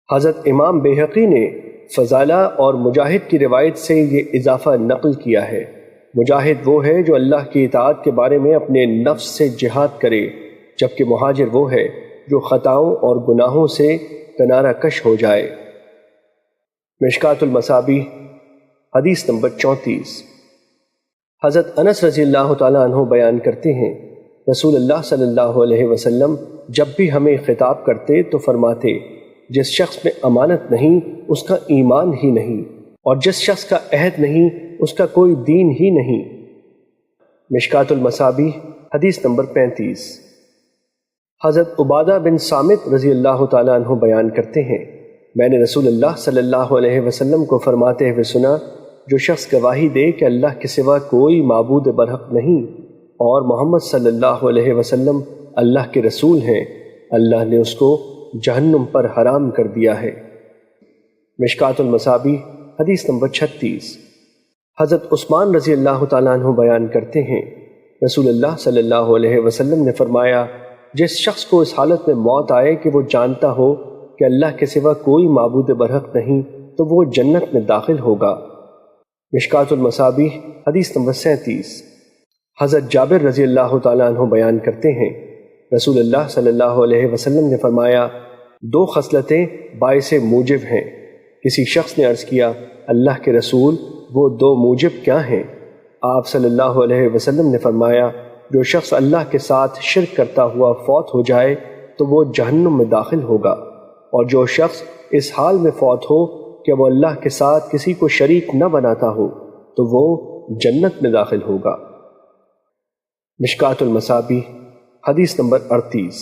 حضرت امام بیہقی نے فضالہ اور مجاہد کی روایت سے یہ اضافہ نقل کیا ہے۔ مجاہد وہ ہے جو اللہ کی اطاعت کے بارے میں اپنے نفس سے جہاد کرے، جبکہ مہاجر وہ ہے جو خطاؤں اور گناہوں سے کنارہ کش ہو جائے۔ مشکوٰۃ المصابیح حدیث نمبر 34۔ حضرت انس رضی اللہ تعالیٰ عنہ بیان کرتے ہیں، رسول اللہ صلی اللہ علیہ وسلم جب بھی ہمیں خطاب کرتے تو فرماتے، جس شخص میں امانت نہیں اس کا ایمان ہی نہیں، اور جس شخص کا عہد نہیں اس کا کوئی دین ہی نہیں۔ مشکوٰۃ المصابیح حدیث نمبر 35۔ حضرت عبادہ بن صامت رضی اللہ تعالیٰ عنہ بیان کرتے ہیں، میں نے رسول اللہ صلی اللہ علیہ وسلم کو فرماتے ہوئے سنا، جو شخص گواہی دے کہ اللہ کے سوا کوئی معبود برحق نہیں اور محمد صلی اللہ علیہ وسلم اللہ کے رسول ہیں، اللہ نے اس کو جہنم پر حرام کر دیا ہے۔ مشکوٰۃ المصابیح حدیث نمبر 36۔ حضرت عثمان رضی اللہ تعالیٰ عنہ بیان کرتے ہیں، رسول اللہ صلی اللہ علیہ وسلم نے فرمایا، جس شخص کو اس حالت میں موت آئے کہ وہ جانتا ہو کہ اللہ کے سوا کوئی معبود برحق نہیں تو وہ جنت میں داخل ہوگا۔ مشکوٰۃ المصابیح حدیث نمبر 37۔ حضرت جابر رضی اللہ تعالیٰ عنہ بیان کرتے ہیں، رسول اللہ صلی اللہ علیہ وسلم نے فرمایا، دو خصلتیں باعث موجب ہیں۔ کسی شخص نے عرض کیا، اللہ کے رسول وہ دو موجب کیا ہیں؟ آپ صلی اللہ علیہ وسلم نے فرمایا، جو شخص اللہ کے ساتھ شرک کرتا ہوا فوت ہو جائے تو وہ جہنم میں داخل ہوگا، اور جو شخص اس حال میں فوت ہو کہ وہ اللہ کے ساتھ کسی کو شریک نہ بناتا ہو تو وہ جنت میں داخل ہوگا۔ مشکوٰۃ المصابیح حدیث نمبر 38۔